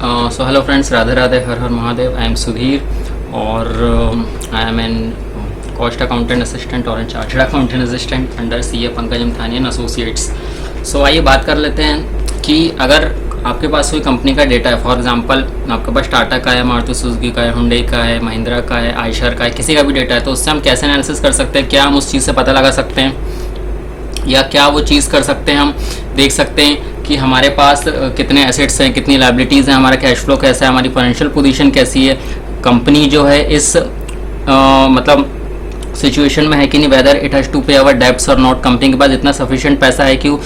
So hello friends, Radhe Radhe, Har Har Mahadev. I am Sudhir और I am an cost accountant assistant और chartered accountant assistant under CA Pankaj Amthani and associates. So आइए बात कर लेते हैं कि अगर आपके पास कोई कंपनी का डेटा है, फॉर एग्जांपल आपके पास टाटा का है, मारुति सुजुकी का है, हुंडई का है, महिंद्रा का है, आयशर का है, किसी का भी डेटा है, तो उससे हम कैसे एनालिसिस कर सकते हैं? क्या हम उस चीज़ से पता लगा सकते हैं या क्या वो चीज़ कर सकते हैं? हम देख सकते हैं कि हमारे पास कितने एसेट्स हैं, कितनी लायबिलिटीज़ हैं, हमारा कैश फ्लो कैसा है, हमारी फाइनेंशियल पोजीशन कैसी है, कंपनी जो है इस मतलब सिचुएशन में है कि नहीं, वेदर इट हैज़ टू पे अवर डेब्ट्स और नॉट। कंपनी के पास इतना सफिशिएंट पैसा है कि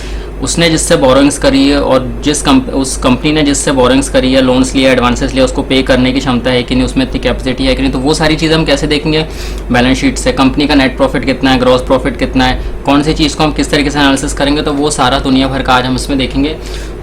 उसने जिससे बोरोइंग्स करी है और उस कंपनी ने जिससे बोरोइंग्स करी है, लोन्स लिया, एडवांसेस लिया, उसको पे करने की क्षमता है कि नहीं, उसमें इतनी कैपेसिटी है कि नहीं। तो वो सारी चीज़ें हम कैसे देखेंगे? बैलेंस शीट से। कंपनी का नेट प्रॉफिट कितना है, ग्रॉस प्रॉफिट कितना है, कौन सी चीज़ को हम किस तरीके से एनालिसिस करेंगे, तो वो सारा दुनिया भर का आज हम इसमें देखेंगे।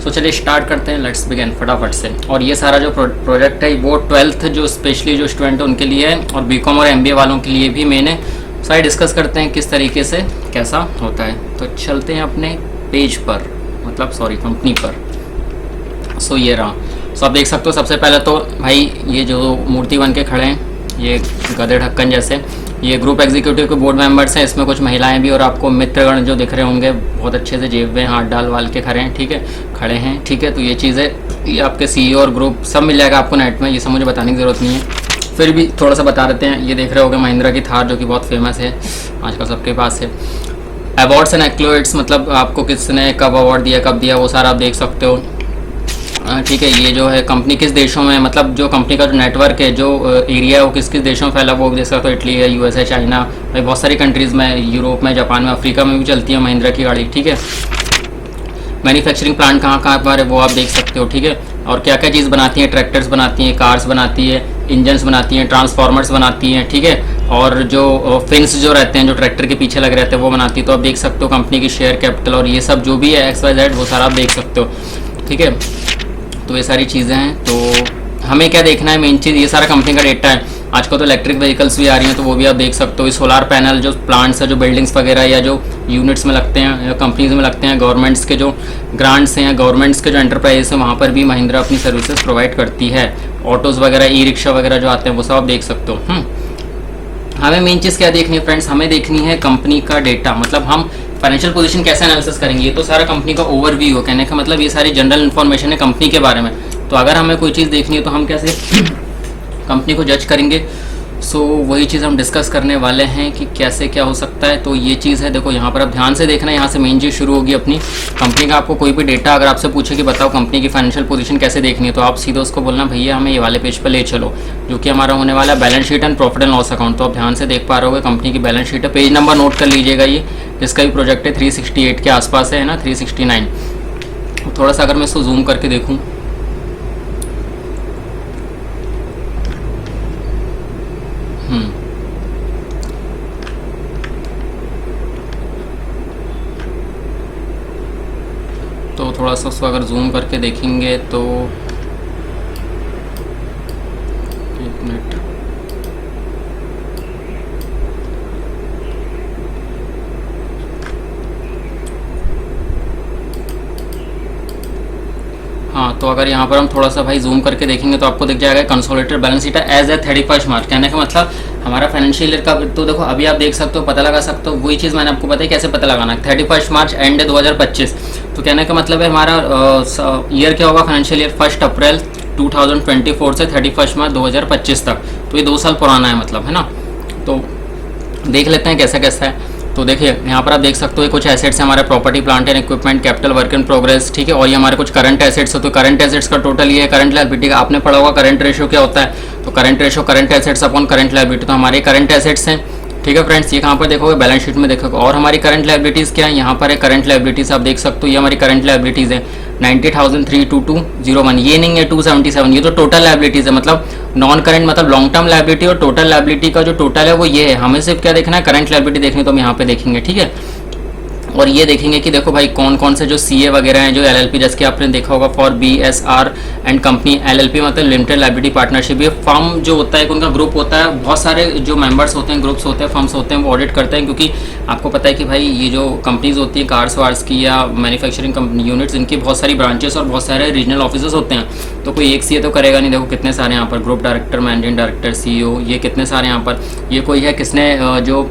सो चलिए स्टार्ट करते हैं, लेट्स बिगिन फटाफट से। और ये सारा जो प्रोजेक्ट है वो 12th जो स्पेशली जो स्टूडेंट है उनके लिए है और बीकॉम और एमबीए वालों के लिए भी मैंने सारी डिस्कस करते हैं किस तरीके से कैसा होता है। तो चलते हैं अपने पेज पर, मतलब सॉरी कंपनी पर। सो ये रहा। सो आप देख सकते हो, सबसे पहले तो भाई ये जो मूर्ति बन के खड़े हैं, ये गधे ढक्कन जैसे, ये ग्रुप एग्जीक्यूटिव के बोर्ड मेंबर्स हैं। इसमें कुछ महिलाएं भी और आपको मित्रगण जो दिख रहे होंगे, बहुत अच्छे से जेब में हाथ डाल वाल के खड़े हैं, ठीक है, खड़े हैं, ठीक है। तो ये चीज़ें, ये आपके सीईओ और ग्रुप सब मिल जाएगा आपको नेट में, ये सब मुझे बताने की ज़रूरत नहीं है, फिर भी थोड़ा सा बता देते हैं। ये देख रहे होंगे महिंद्रा की थार, जो कि बहुत फेमस है, आजकल सबके पास है। अवार्ड्स एंड एक्लोइड्स, मतलब आपको किसने कब अवार्ड दिया, कब दिया, वो सारा आप देख सकते हो, ठीक है। ये जो है कंपनी किस देशों में, मतलब जो कंपनी का जो नेटवर्क है, जो एरिया है, वो किस किस देशों में फैला, वो भी देख सकते हो। इटली है, यूएस है, चाइना, भाई बहुत सारी कंट्रीज़ में, यूरोप में, जापान में, अफ्रीका में भी चलती है महिंद्रा की गाड़ी, ठीक है। मैन्युफैक्चरिंग प्लांट कहाँ कहाँ पर है वो आप देख सकते हो, ठीक है। और क्या क्या चीज़ बनाती हैं? ट्रैक्टर्स बनाती हैं, कार्स बनाती है, इंजन्स बनाती हैं, ट्रांसफार्मर्स बनाती हैं, ठीक है। और जो फिन्स जो रहते हैं, जो ट्रैक्टर के पीछे लगे रहते हैं, वो बनाती है। तो आप देख सकते हो कंपनी की शेयर कैपिटल और ये सब जो भी है XYZ, वो सारा आप देख सकते हो, ठीक है। तो ये सारी चीज़ें हैं। तो हमें क्या देखना है? मेन चीज़ ये सारा कंपनी का डेटा है। आजकल तो इलेक्ट्रिक व्हीकल्स भी आ रही हैं, तो वो भी आप देख सकते हो। ये सोलार पैनल जो प्लांट्स है, जो बिल्डिंग्स वगैरह या जो यूनिट्स में लगते हैं या कंपनीज में लगते हैं, गवर्नमेंट्स के जो ग्रांट्स हैं, गवर्नमेंट्स के जो एंटरप्राइज हैं, वहाँ पर भी महिंद्रा अपनी सर्विसेज प्रोवाइड करती है। ऑटोज़ वगैरह, ई रिक्शा वगैरह जो आते हैं, वो सब आप देख सकते हो। हमें मेन चीज़ क्या देखनी है फ्रेंड्स? हमें देखनी है कंपनी का डेटा, मतलब हम फाइनेंशियल पोजीशन कैसे एनालिसिस करेंगे। ये तो सारा कंपनी का ओवरव्यू है, कहने का मतलब ये सारी जनरल इन्फॉर्मेशन है कंपनी के बारे में। तो अगर हमें कोई चीज़ देखनी है तो हम कैसे कंपनी को जज करेंगे? सो वही चीज़ हम डिस्कस करने वाले हैं कि कैसे क्या हो सकता है। तो ये चीज़ है, देखो यहाँ पर आप ध्यान से देखना, यहाँ से मेन चीज़ शुरू होगी अपनी कंपनी का। आपको कोई भी डेटा अगर आपसे पूछे कि बताओ कंपनी की फाइनेंशियल पोजीशन कैसे देखनी है, तो आप सीधे उसको बोलना भैया हमें ये वाले पेज पर ले चलो, जो कि हमारा होने वाला balance sheet and profit and loss account. तो आप ध्यान से देख पा रहे हो कंपनी की बैलेंस शीट है, पेज नंबर नोट कर लीजिएगा। ये जिसका भी प्रोजेक्ट है 368 के आसपास है ना, 369। थोड़ा सा अगर मैं इसको जूम करके देखूँ, तो थोड़ा सा उसको अगर जूम करके देखेंगे तो एक मिनट, हाँ। तो अगर यहाँ पर हम थोड़ा सा भाई जूम करके देखेंगे तो आपको दिख जाएगा consolidated balance sheet as a 31 March. कहने का मतलब हमारा फाइनेंशियल ईयर का, तो देखो अभी आप देख सकते हो, पता लगा सकते हो। वही चीज़ मैंने आपको बताया कैसे पता लगाना है। 31 मार्च एंड 2025। तो कहने का मतलब है हमारा ईयर क्या होगा? फाइनेंशियल ईयर 1 अप्रैल 2024 से 31 मार्च 2025 तक। तो ये 2 साल पुराना है, मतलब, है ना। तो देख लेते हैं कैसा कैसा है। तो देखिए यहाँ पर आप देख सकते हो कुछ एसेट्स हैं हमारे, property plant and equipment, capital work in progress, ठीक है। और ये हमारे कुछ करंट एसेट्स है। तो करंट एसेट्स का टोटल ये है। करंट लायबिलिटी का आपने पढ़ा होगा करंट रेशियो क्या होता है। तो current ratio current assets upon current liability. तो हमारे करंट एसेट्स हैं, ठीक है फ्रेंड्स। ये कहाँ पर देखोगे? बैलेंस शीट में देखोगे। और हमारी करंट लायबिलिटीज़ क्या है? यहाँ पर है करंट लायबिलिटीज़, आप देख सकते हो। ये हमारी करंट लायबिलिटीज़ है 90,32201। ये नहीं है 277, ये तो टोटल लायबिलिटीज़ है, मतलब नॉन करंट, मतलब लॉन्ग टर्म लायबिलिटी और टोटल लायबिलिटी का जो टोटल है वो ये है। हमें सिर्फ क्या देखना है? करंट लायबिलिटी देखनी, तो हम यहाँ पे देखेंगे, ठीक है। और ये देखेंगे कि देखो भाई कौन कौन से जो सीए वगैरह हैं, जो एलएलपी, जैसे कि आपने देखा होगा for BSR and company, LLP मतलब लिमिटेड लायबिलिटी पार्टनरशिप। ये फर्म जो होता है उनका ग्रुप होता है, बहुत सारे जो मेंबर्स होते हैं, ग्रुप्स होते हैं, फर्म्स होते हैं, वो ऑडिट करते हैं, क्योंकि आपको पता है कि भाई ये जो कंपनीज होती है कार्स वार्स की या मैन्युफैक्चरिंग कंपनी यूनिट्स, इनकी बहुत सारी ब्रांचेस और बहुत सारे रीजनल ऑफिसर्स होते हैं। तो कोई एक सीए तो करेगा नहीं, देखो कितने सारे यहाँ पर group director, managing director, CEO, ये कितने सारे यहाँ पर। ये कोई है किसने जो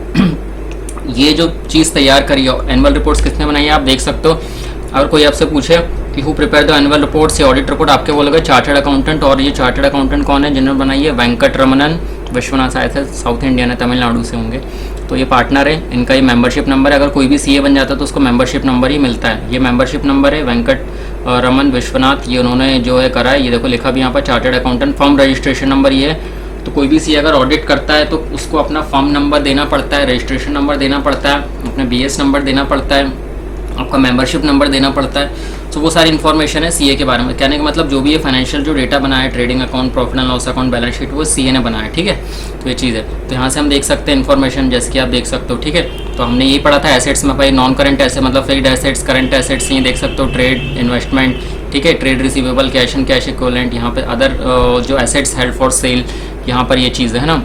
ये जो चीज़ तैयार करी हो, एनुअल रिपोर्ट्स किसने बनाई है आप देख सकते हो। अगर कोई आपसे पूछे कि who prepare the annual report से ऑडिट रिपोर्ट, आपके बोलोगे चार्टर्ड अकाउंटेंट। और ये चार्टर्ड अकाउंटेंट कौन है, जिन्होंने बनाई है, वेंकट रमनन विश्वनाथ, शायद से साउथ इंडियन है, तमिलनाडु से होंगे। तो ये पार्टनर है, इनका ये मेंबरशिप नंबर है। अगर कोई भी सीए बन जाता है तो उसको मेंबरशिप नंबर ही मिलता है। ये मेंबरशिप नंबर है, वेंकट रमन विश्वनाथ, ये उन्होंने जो है करा है। ये देखो लिखा भी यहाँ पर chartered accountant, firm registration number ये है। तो कोई भी सी अगर ऑडिट करता है तो उसको अपना फर्म नंबर देना पड़ता है, रजिस्ट्रेशन नंबर देना पड़ता है, अपना बीएस नंबर देना पड़ता है, आपका मेंबरशिप नंबर देना पड़ता है। तो वो सारी इन्फॉर्मेशन है सीए के बारे में। कहने का मतलब जो भी ये फाइनेंशियल जो डेटा बनाया है, trading account, profit and loss account, balance sheet, वो सीए ने बनाया है, ठीक है। तो ये चीज़ है। तो यहाँ से हम देख सकते हैं इन्फॉर्मेशन, जैसे कि आप देख सकते हो, ठीक है। तो हमने यही पढ़ा था एसेट्स में भाई, नॉन करंट एसेट मतलब फिक्स्ड एसेट्स, करंट एसेट्स, ये देख सकते हो, ट्रेड, इन्वेस्टमेंट, ठीक है, trade receivable, cash and cash equivalent, यहाँ पे अदर जो एसेट्स हेल्ड फॉर सेल, यहाँ पर ये चीज़ है ना।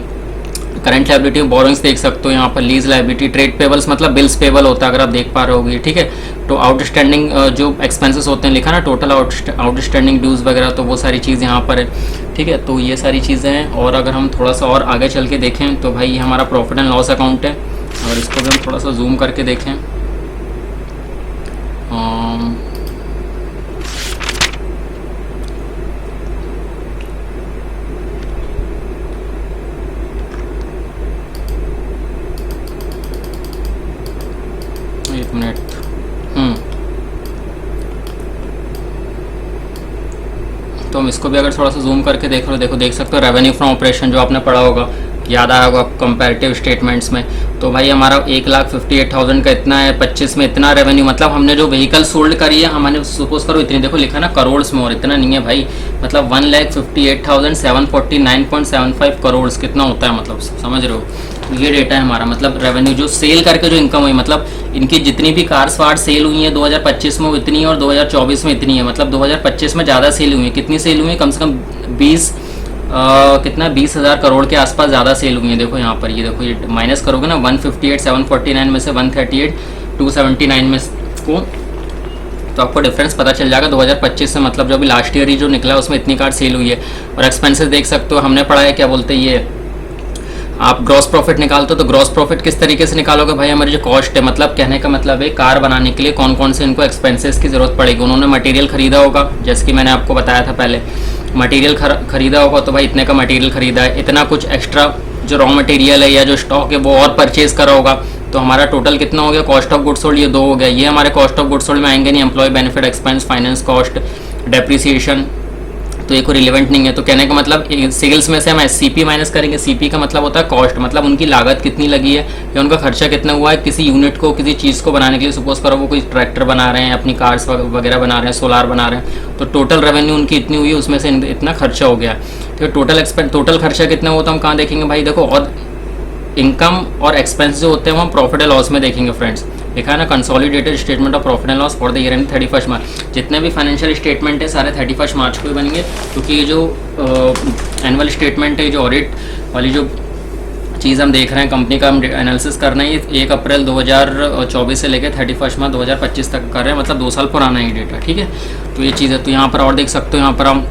करंट लायबिलिटी, बोरोइंग्स देख सकते हो यहाँ पर, लीज लायबिलिटी, ट्रेड पेबल्स मतलब बिल्स पेबल होता है, अगर आप देख पा रहे होगे, ठीक है। तो आउटस्टैंडिंग जो एक्सपेंसेस होते हैं लिखा ना, टोटल आउटस्टैंडिंग ड्यूज वगैरह, तो वो सारी चीज़ यहाँ पर है, ठीक है। तो ये सारी चीज़ें हैं। और अगर हम थोड़ा सा और आगे चल के देखें तो भाई ये हमारा प्रॉफिट एंड लॉस अकाउंट है। और इसको भी हम थोड़ा सा जूम करके देखें, एक मिनट। तो हम इसको भी अगर थोड़ा सा जूम करके देख लो, देखो देख सकते हो रेवेन्यू फ्रॉम ऑपरेशन, जो आपने पढ़ा होगा, याद आया होगा कंपैरेटिव स्टेटमेंट्स में। तो भाई हमारा 1,58,000 का इतना है, 25 में इतना रेवेन्यू, मतलब हमने जो व्हीकल सोल्ड करी है, हमने सपोज करो इतनी, देखो लिखा ना करोड़ में, और इतना नहीं है भाई, मतलब 1,58,749.75 करोड़ कितना होता है, मतलब समझ रहे हो। ये डेटा है हमारा, मतलब रेवेन्यू जो सेल करके जो इनकम हुई, मतलब इनकी जितनी भी कार्स वार्स सेल हुई है 2025 में वो इतनी है, और 2024 में इतनी है। मतलब 2025 में ज़्यादा सेल हुई है, कितनी सेल हुई है, कम से कम 20,000 करोड़ के आसपास ज़्यादा सेल हुई है। देखो यहाँ पर, ये देखो, ये माइनस करोगे ना 158,749 में से 138,279 में को, तो आपको डिफरेंस पता चल जाएगा 2025 से, मतलब जो अभी लास्ट ईयर ही जो निकला है उसमें इतनी कार सेल हुई है। और एक्सपेंसेस देख सकते हो, हमने पढ़ा है क्या बोलते हैं ये, आप ग्रॉस प्रॉफिट निकालते हो तो ग्रॉस प्रॉफिट किस तरीके से निकालोगे भाई, हमारी जो कॉस्ट है, मतलब कहने का मतलब है कार बनाने के लिए कौन कौन से इनको एक्सपेंसेस की ज़रूरत पड़ेगी। उन्होंने मटेरियल खरीदा होगा, जैसे कि मैंने आपको बताया था पहले, मटेरियल खरीदा होगा, तो भाई इतने का मटेरियल खरीदा है, इतना कुछ एक्स्ट्रा जो रॉ मटेरियल है या जो स्टॉक है वो और परचेज करा होगा, तो हमारा टोटल कितना हो गया, कॉस्ट ऑफ गुड्स सोल्ड, ये 2 हो गया। ये हमारे कॉस्ट ऑफ गुड्स सोल्ड में आएंगे नहीं, employee benefit expense, finance cost, depreciation, तो ये कोई रिलेवेंट नहीं है। तो कहने का मतलब सेल्स में से हम सीपी माइनस करेंगे। सीपी का मतलब होता है कॉस्ट, मतलब उनकी लागत कितनी लगी है या उनका खर्चा कितना हुआ है किसी यूनिट को, किसी चीज़ को बनाने के लिए। सपोज करो वो कोई ट्रैक्टर बना रहे हैं, अपनी कार्स वगैरह बना रहे हैं, सोलार बना रहे हैं, तो टोटल रेवेन्यू उनकी इतनी हुई है, उसमें से इतना खर्चा हो गया। तो टोटल खर्चा कितना हुआ तो हम कहाँ देखेंगे भाई, देखो, और इनकम और एक्सपेंस जो होते हैं वो हम प्रॉफिट एंड लॉस में देखेंगे फ्रेंड्स। देखा है ना, consolidated statement of profit and loss for the year and 31 मार्च। जितने भी फाइनेंशियल स्टेटमेंट है सारे 31 मार्च को ही बनेंगे, क्योंकि ये जो एनुअल स्टेटमेंट है, जो ऑडिट वाली जो चीज़ हम देख रहे हैं, कंपनी का हम एनालिसिस करना है, ये 1 अप्रैल 2024 से लेकर 31 मार्च 2025 तक कर रहे हैं, मतलब 2 साल पुराना है ये डेटा, ठीक है। तो ये चीज़ है। तो यहाँ पर और देख सकते हो, यहाँ पर हम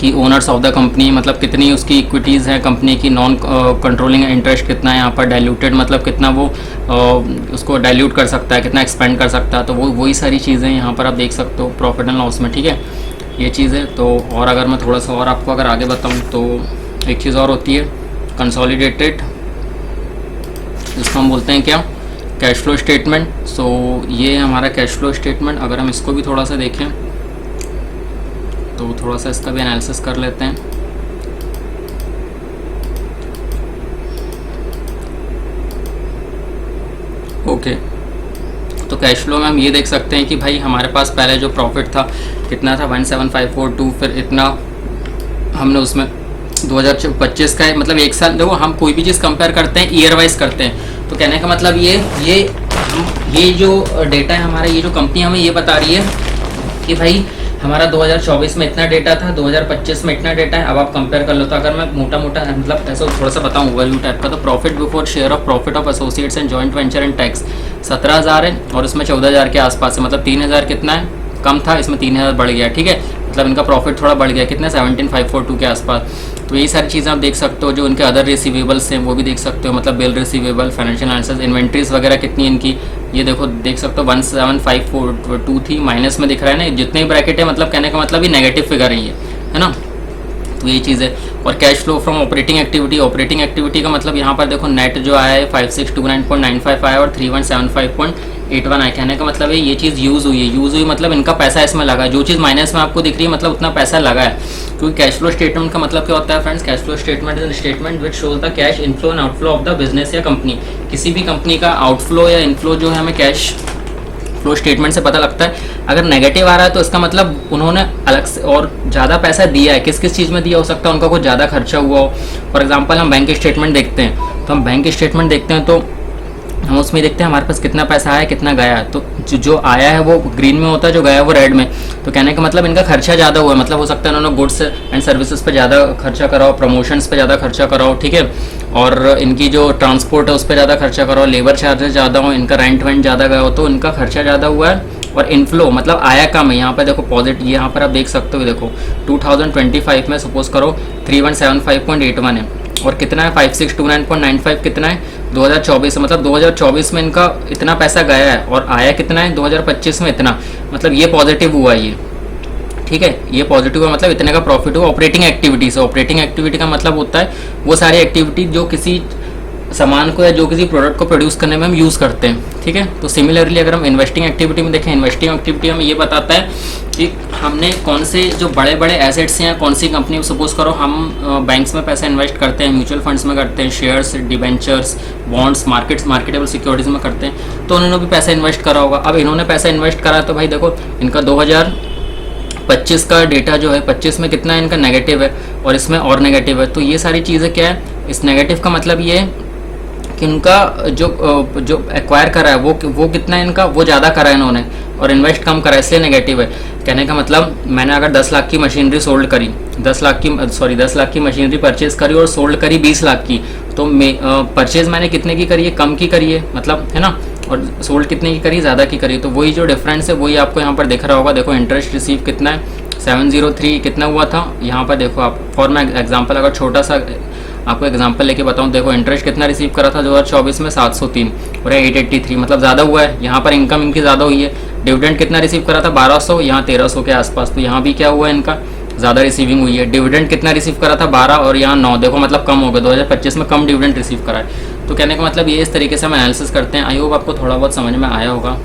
कि ओनर्स ऑफ द कंपनी, मतलब कितनी उसकी इक्विटीज़ हैं कंपनी की, नॉन कंट्रोलिंग इंटरेस्ट कितना है, यहाँ पर डाइल्यूटेड मतलब कितना वो उसको डाइल्यूट कर सकता है, कितना एक्सपेंड कर सकता है, तो वो वही सारी चीज़ें यहाँ पर आप देख सकते हो प्रॉफिट एंड लॉस में, ठीक है, ये चीज़ है। तो और अगर मैं थोड़ा सा और आपको अगर आगे बताऊँ तो एक चीज़ और होती है कंसोलिडेटेड, जिसको हम बोलते हैं क्या, कैश फ्लो स्टेटमेंट। सो ये हमारा कैश फ्लो स्टेटमेंट, अगर हम इसको भी थोड़ा सा देखें तो थोड़ा सा इसका भी एनालिसिस कर लेते हैं। ओके, तो कैश फ्लो में हम ये देख सकते हैं कि भाई हमारे पास पहले जो प्रॉफिट था कितना था 17,542, फिर इतना हमने उसमें 2025 का है, मतलब एक साल। देखो हम कोई भी चीज़ कंपेयर करते हैं ईयर वाइज करते हैं, तो कहने का मतलब ये हम ये जो डेटा है हमारा, ये जो कंपनी हमें ये बता रही है कि भाई हमारा 2024 में इतना डेटा था, 2025 में इतना डेटा है। अब आप कंपेयर कर लो। तो अगर मैं मोटा मोटा मतलब ऐसा थोड़ा सा बताऊं ओवरव्यू टाइप का, तो profit before share of profit of associates and joint venture and tax 17,000 है और इसमें 14,000 के आसपास है। मतलब 3,000 कितना है, कम था, इसमें 3,000 बढ़ गया। ठीक है, मतलब इनका प्रॉफिट थोड़ा बढ़ गया, कितना 17,542 के आसपास। तो यही सारी चीज़ें आप देख सकते हो। जो उनके अदर रिसीवेबल्स हैं वो भी देख सकते हो, मतलब bill receivable, financial analysis, inventories वगैरह कितनी इनकी, ये देखो देख सकते हो 17,542 थी, माइनस में दिख रहा है ना, जितने भी ब्रैकेट है, मतलब कहने का मतलब ये नेगेटिव फिगर है ना। तो ये चीज़ है। और cash flow from operating activity, operating activity का मतलब यहाँ पर देखो नेट जो आया है 5629.95 आया और 3175.81 आया। कहने का मतलब है ये चीज़ यूज़ हुई है, यूज़ हुई मतलब इनका पैसा इसमें लगा है। जो चीज़ माइनस में आपको दिख रही है मतलब उतना पैसा लगा है। क्योंकि कैश फ्लो स्टेटमेंट का मतलब क्या होता है friends, cash flow statement is statement which shows the cash inflow and outflow of the business या कंपनी। किसी भी कंपनी का आउटफ्लो या इनफ्लो जो है हमें कैश फ्लो स्टेटमेंट से पता लगता है। अगर नेगेटिव आ रहा है तो इसका मतलब उन्होंने अलग से और ज़्यादा पैसा दिया है। किस किस चीज़ में दिया हो सकता है, उनका कुछ ज़्यादा खर्चा हुआ हो। फॉर एग्जांपल हम बैंक स्टेटमेंट देखते हैं, तो हम बैंक स्टेटमेंट देखते हैं तो हम उसमें देखते हैं हमारे पास कितना पैसा आया कितना गया है। तो जो आया है वो ग्रीन में होता है, जो गया है वो रेड में। तो कहने का मतलब इनका खर्चा ज़्यादा हुआ है, मतलब हो सकता है उन्होंने गुड्स एंड सर्विसेज पे ज़्यादा खर्चा कराओ, प्रमोशंस पे ज़्यादा खर्चा कराओ। ठीक है, और इनकी जो ट्रांसपोर्ट है उस पर ज़्यादा खर्चा कराओ, लेबर चार्जेस ज़्यादा हो, इनका रेंट वेंट ज़्यादा गया हो, तो इनका खर्चा ज़्यादा हुआ है। और इनफ्लो मतलब आया कम है। यहाँ पर देखो पॉजिटिव, यहाँ पर आप देख सकते हो, देखो 2025 में सपोज करो 3175.81 है और कितना है 5629.95 कितना है 2024 से, मतलब 2024 में इनका इतना पैसा गया है और आया कितना है 2025 में इतना, मतलब ये पॉजिटिव हुआ है ये। ठीक है, ये पॉजिटिव है मतलब इतने का प्रॉफिट हुआ ऑपरेटिंग एक्टिविटी से। ऑपरेटिंग एक्टिविटी का मतलब होता है वो सारी एक्टिविटी जो किसी सामान को या जो किसी प्रोडक्ट को प्रोड्यूस करने में हम यूज़ करते हैं। ठीक है, तो सिमिलरली अगर हम इन्वेस्टिंग एक्टिविटी में देखें, इन्वेस्टिंग एक्टिविटी हमें ये बताता है कि हमने कौन से जो बड़े बड़े एसेट्स हैं, कौन सी कंपनी, सपोज करो हम बैंक्स में पैसा इन्वेस्ट करते हैं, म्यूचुअल फंड्स में करते हैं, shares, debentures, bonds, marketable securities में करते हैं, तो उन्होंने भी पैसा इन्वेस्ट करा होगा। अब इन्होंने पैसा इन्वेस्ट करा तो भाई देखो इनका 2025 का डेटा जो है 25 में कितना है इनका नेगेटिव है और इसमें और नेगेटिव है। तो ये सारी चीज़ें क्या है, इस नेगेटिव का मतलब ये है कि इनका जो एक्वायर करा है वो कितना है इनका, वो ज़्यादा करा है इन्होंने और इन्वेस्ट कम करा है, इसलिए नेगेटिव है। कहने का मतलब मैंने अगर 10 लाख की मशीनरी सोल्ड करी, 10 लाख की मशीनरी परचेज करी और सोल्ड करी 20 लाख की, तो परचेज मैंने कितने की करी है, कम की करी है, मतलब है ना, और सोल्ड कितने की करी, ज़्यादा की करी। तो वही जो डिफरेंस है वही आपको यहाँ पर दिख रहा होगा। देखो इंटरेस्ट रिसीव कितना है 703 कितना हुआ था यहाँ पर, देखो आप फॉर मैं एग्जाम्पल अगर छोटा सा आपको एग्जांपल लेके बताऊं, देखो इंटरेस्ट कितना रिसीव करा था 2024 में 703 और 883, मतलब ज़्यादा हुआ है। यहाँ पर इनकम इनकी ज़्यादा हुई है। डिविडेंड कितना रिसीव करा था 1200, यहाँ 1300 के आसपास, तो यहाँ भी क्या हुआ है इनका ज़्यादा रिसीविंग हुई है। डिविडेंड कितना रिसीव करा था 12 और यहाँ 9, देखो मतलब कम हो गया, 2025 में कम डिविडेंड रिसीव करा है। तो कहने का मतलब ये इस तरीके से हम एनालिसिस करते हैं। आई होप आपको थोड़ा बहुत समझ में आया होगा।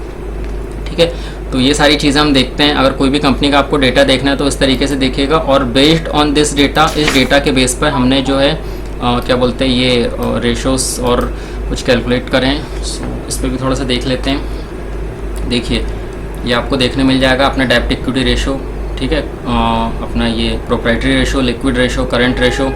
ठीक है, तो ये सारी चीज़ें हम देखते हैं। अगर कोई भी कंपनी का आपको डेटा देखना है तो इस तरीके से देखिएगा और बेस्ड ऑन दिस डेटा, इस डेटा के बेस पर हमने जो है क्या बोलते हैं ये रेशोस और कुछ कैलकुलेट करें। इस पर भी थोड़ा सा देख लेते हैं। देखिए ये आपको देखने मिल जाएगा अपना डेब्ट इक्विटी रेशो, ठीक है, अपना ये proprietary ratio, liquid ratio, current ratio,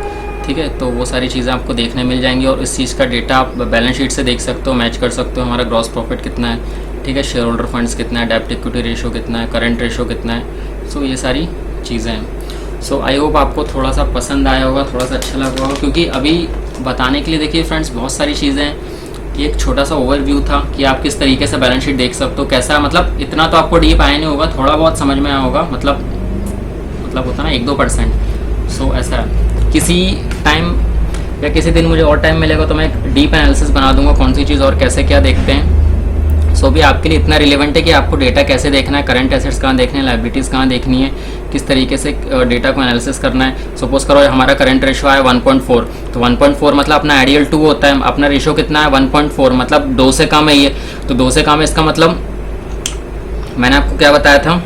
ठीक है। तो वो सारी चीज़ें आपको देखने मिल जाएंगी और इस चीज़ का डेटा आप बैलेंस शीट से देख सकते हो, मैच कर सकते हो। हमारा ग्रॉस प्रॉफिट कितना है, ठीक है, शेयर होल्डर फंड्स कितना है, डेब्ट इक्विटी रेशो कितना है, करंट रेशो कितना है। सो ये सारी चीज़ें हैं। सो आई होप आपको थोड़ा सा पसंद आया होगा, थोड़ा सा अच्छा लगा होगा, क्योंकि अभी बताने के लिए देखिए फ्रेंड्स बहुत सारी चीज़ें हैं कि एक छोटा सा ओवरव्यू था कि आप किस तरीके से बैलेंस शीट देख सकते हो, कैसा, मतलब इतना तो आपको डीप आया नहीं होगा, थोड़ा बहुत समझ में आया होगा, मतलब होता ना 1-2%। सो ऐसा है, किसी टाइम या किसी दिन मुझे और टाइम मिलेगा तो मैं एक डीप एनालिसिस बना दूंगा कौन सी चीज़ और कैसे क्या देखते हैं। सो भी आपके लिए इतना रिलेवेंट है कि आपको डेटा कैसे देखना है, करंट एसेट्स कहाँ देखने हैं, लाइबिलिटीज़ कहाँ देखनी है, किस तरीके से डेटा को एनालिसिस करना है। सपोज करो हमारा करंट रेशो है 1.4, तो 1.4 मतलब अपना आइडियल 2 होता है, अपना रेशो कितना है 1.4, मतलब 2 से कम है ये, तो 2 से कम है, इसका मतलब मैंने आपको क्या बताया था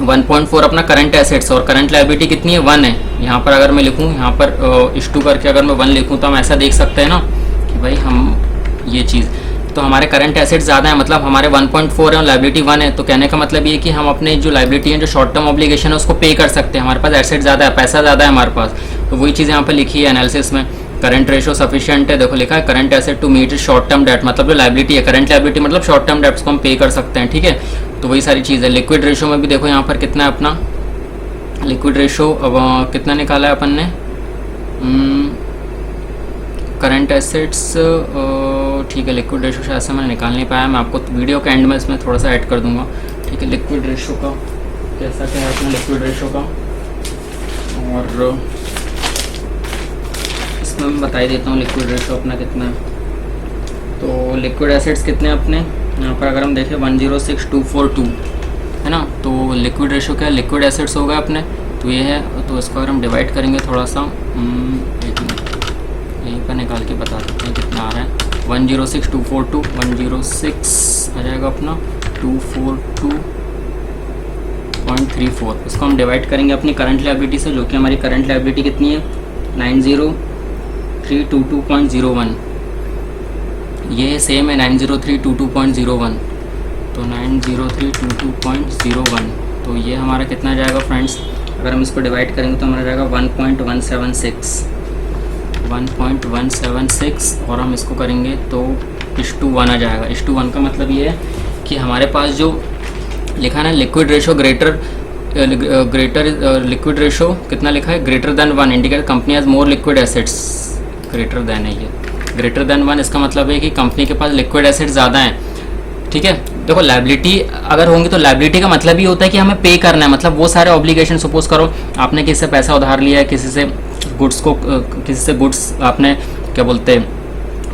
1.4 अपना करंट एसेट्स और करंट लाइबिलिटी कितनी है 1 है। यहाँ पर अगर मैं लिखूँ, यहाँ पर इस 2 करके अगर मैं 1 लिखूँ तो हम ऐसा देख सकते हैं ना कि भाई हम ये चीज़, तो हमारे करंट एसेट्स ज़्यादा है, मतलब हमारे 1.4 है और लाइबिलिटी 1 है। तो कहने का मतलब ये कि हम अपने जो लाइबिलिटी है, जो शॉर्ट टर्म ऑब्लिगेशन है, उसको पे कर सकते हैं। हमारे पास एसेट ज़्यादा है, पैसा ज़्यादा है हमारे पास, तो वही चीज़ यहाँ पर लिखी है एनालिसिस में करंट रेशो सफिशिएंट है, देखो लिखा है current asset to meet short term debt, मतलब जो लाइबिलिटी है, करंट लाइबिलिटी मतलब शॉर्ट टर्म डेट्स को हम पे कर सकते हैं, ठीक है। तो वही सारी चीज़ है। लिक्विड रेशो में भी देखो यहाँ पर कितना है अपना लिक्विड रेशो, अब कितना निकाला है अपन ने, करंट एसेट्स, ठीक है। लिक्विड रेशो शायद से मैंने निकाल नहीं पाया, मैं आपको वीडियो के एंड में इसमें थोड़ा सा ऐड कर दूंगा, ठीक है। लिक्विड रेशो का कैसा क्या है अपना लिक्विड रेशो का, और इसमें मैं बता ही देता हूँ लिक्विड रेशो अपना कितना है। तो लिक्विड एसेट्स कितने अपने यहाँ पर अगर हम देखें 106242 है ना, तो लिक्विड रेशो क्या है, लिक्विड एसेट्स हो गए अपने, तो ये है। तो इसको अगर हम डिवाइड करेंगे थोड़ा सा, एक मिनट यहीं पर निकाल के बता देते हैं कितना आ रहा है। 106242 106 आ जाएगा अपना 242.34, इसको हम डिवाइड करेंगे अपनी करंट लायबिलिटी से, जो कि हमारी करंट लायबिलिटी कितनी है 90322.01, ये सेम है 90322.01, तो 90322.01, तो ये हमारा कितना जाएगा फ्रेंड्स, अगर हम इसको डिवाइड करेंगे तो हमारा जाएगा 1.176 और हम इसको करेंगे तो इस/1 आ जाएगा। इस/1 का मतलब ये है कि हमारे पास जो लिखा है ना liquid ratio greater liquid ratio कितना लिखा है, greater than 1 indicate company has more liquid assets, greater than है ये, ग्रेटर देन 1 इसका मतलब है कि कंपनी के पास लिक्विड एसेट्स ज़्यादा हैं, ठीक है। देखो लायबिलिटी अगर होंगी तो लायबिलिटी का मतलब ही होता है कि हमें पे करना है, मतलब वो सारे ऑब्लिगेशन, सपोज करो आपने किसी से पैसा उधार लिया है, किसी से गुड्स आपने क्या बोलते हैं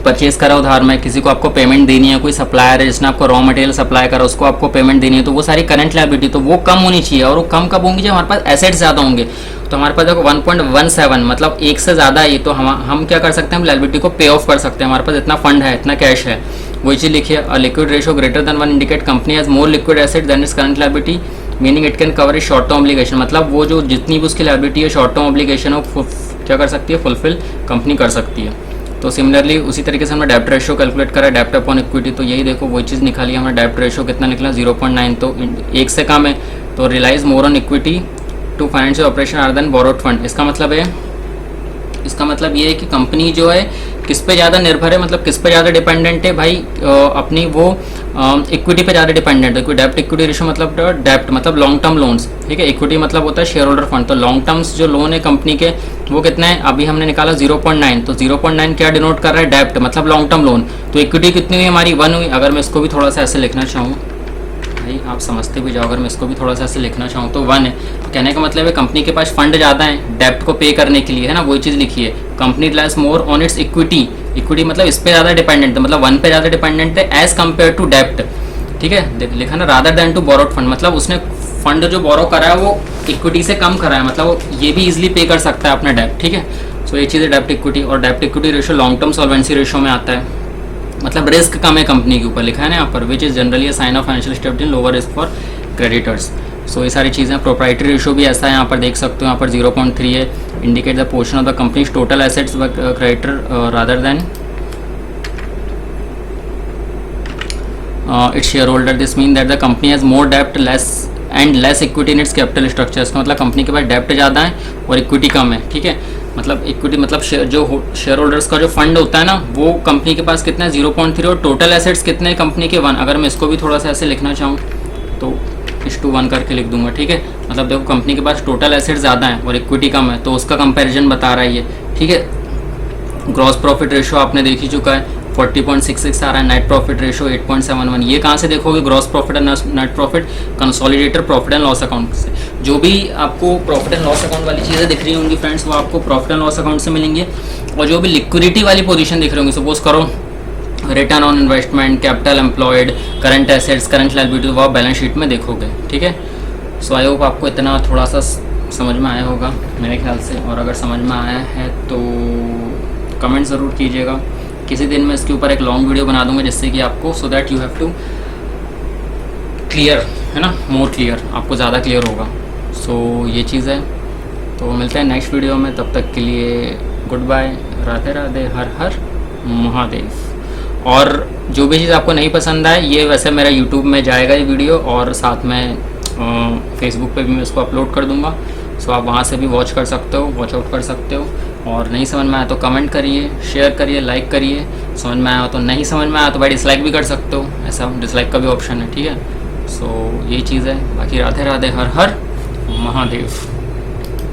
परचेज करा उधार में, किसी को आपको पेमेंट देनी है, कोई सप्लायर है जिसने आपको रॉ मटेरियल सप्लाई करा उसको आपको पेमेंट देनी है, तो वो सारी करंट लायबिलिटी तो वो कम होनी चाहिए, और वो कम कब होंगी जब हमारे पास एसेट्स ज़्यादा होंगे। तो हमारे पास देखो 1.17 मतलब एक से ज़्यादा है, तो हम क्या कर सकते हैं, हम लायबिलिटी को पे ऑफ कर सकते हैं, हमारे पास इतना फंड है, इतना कैश है। वही चीज़ लिखिए, liquid ratio greater than 1 indicate company has more liquid asset than is current liability, meaning it can cover is short term obligation, मतलब वो जो जितनी भी उसकी लायबिलिटी है शॉर्ट टर्म ऑब्लिगेशन है वो क्या कर सकती है, फुलफिल कंपनी कर सकती है। तो सिमिलरली उसी तरीके से हमने डेब्ट रेशियो कैलकुलेट करा, डेब्ट अपॉन इक्विटी, तो यही देखो वही चीज़ निकाली हमारा, डेब्ट रेशियो कितना निकला 0.9, तो एक से कम है, तो relies more on equity to financial operation आर देन बोरोड फंड। इसका मतलब ये है कि कंपनी जो है किस पे ज़्यादा निर्भर है, मतलब किस पे ज़्यादा डिपेंडेंट है भाई, अपनी वो इक्विटी पे ज़्यादा डिपेंडेंट है। कोई डेब्ट इक्विटी रेशियो मतलब डेब्ट मतलब लॉन्ग टर्म लोन्स, ठीक है, इक्विटी मतलब होता है शेयर होल्डर फंड, तो लॉन्ग टर्म्स जो लोन है कंपनी के वो कितना है, अभी हमने निकाला 0.9, तो 0.9 क्या डिनोट कर रहा है, डेब्ट मतलब लॉन्ग टर्म लोन, तो इक्विटी कितनी हुई हमारी 1 हुई। अगर मैं इसको भी थोड़ा सा ऐसे लिखना चाहूँ, भाई आप समझते भी जाओ, अगर मैं इसको भी थोड़ा सा ऐसे लिखना चाहूँ तो 1 है, तो कहने का मतलब है कंपनी के पास फंड ज़्यादा है डेब्ट को पे करने के लिए, है ना, वही चीज़ लिखी है। Company Reliance more on it's equity, equity मतलब इस पे ज़्यादा डिपेंडेंट है, मतलब 1 पे ज़्यादा डिपेंडेंट है एज कम्पेयर टू डेब्ट, ठीक है, लिखा ना, rather than to borrowed fund, मतलब उसने फंड जो बोरो करा है वो इक्विटी से कम करा है, मतलब वो ये भी इजिली पे कर सकता है अपना डेब्ट, ठीक है। सो ये चीज़ है डेब्ट इक्विटी, और डेब्ट equity ratio long term solvency ratio में आता है, मतलब रिस्क कम है कंपनी के ऊपर, लिखा है ना यहाँ पर, which is generally a sign of financial stability, lower risk for creditors. So ये सारी चीज़ें, प्रोप्राइटरी रेशियो भी ऐसा है, यहाँ पर देख सकते हो, यहाँ पर 0.3 है, indicate the portion of the company's total assets creditor rather than its shareholder, this mean that the company has more डेप्ट less equity in its capital structure, इसका मतलब कंपनी के पास डेप्ट ज़्यादा है और इक्विटी कम है, ठीक है। मतलब इक्विटी मतलब शेयर होल्डर्स का जो फंड होता है ना वो कंपनी के पास कितना है 0.3, और टोटल एसेट्स कितने हैं कंपनी के 1। अगर मैं इसको भी थोड़ा सा ऐसे लिखना चाहूँ तो इस/1 करके लिख दूंगा, ठीक है। मतलब देखो कंपनी के पास टोटल एसेट्स ज़्यादा है और इक्विटी कम है, तो उसका कंपैरिजन बता रहा है ये, ठीक है। ग्रॉस प्रॉफिट रेशियो आपने देख ही चुका है, 40.66 आ रहा है, नेट प्रॉफिट रेशियो 8.71। ये कहाँ से देखोगे ग्रॉस प्रॉफिट और net profit, consolidated profit and loss account से। जो भी आपको प्रॉफिट एंड लॉस अकाउंट वाली चीज़ें दिख रही होंगी फ्रेंड्स, वो आपको प्रॉफिट एंड लॉस अकाउंट से मिलेंगे, और जो भी लिक्विडिटी वाली पोजीशन दिख रही होंगी, सपोज करो return on investment, capital employed, current assets, current liability, वो आप बैलेंस शीट में देखोगे, ठीक है। सो आई होप आपको इतना थोड़ा सा समझ में आया होगा मेरे ख्याल से, और अगर समझ में आया है तो कमेंट ज़रूर कीजिएगा। किसी दिन मैं इसके ऊपर एक लॉन्ग वीडियो बना दूंगा जिससे कि आपको, so that you have to clear, है ना, मोर क्लियर, आपको ज़्यादा क्लियर होगा। सो ये चीज़ है, तो मिलते हैं नेक्स्ट वीडियो में, तब तक के लिए गुड बाय, राधे राधे, हर हर महादेव। और जो भी चीज़ आपको नहीं पसंद आए, ये वैसे मेरा यूट्यूब में जाएगा ये वीडियो, और साथ में फेसबुक पे भी मैं इसको अपलोड कर दूंगा, सो आप वहाँ से भी वॉच कर सकते हो, वॉच आउट कर सकते हो। और नहीं समझ में आया तो कमेंट करिए, शेयर करिए, लाइक करिए। समझ में आया तो, नहीं समझ में आया तो भाई डिसलाइक भी कर सकते हो, ऐसा डिसलाइक का भी ऑप्शन है, ठीक है। सो यही चीज़ है। बाकी राधे राधे, हर हर महादेव।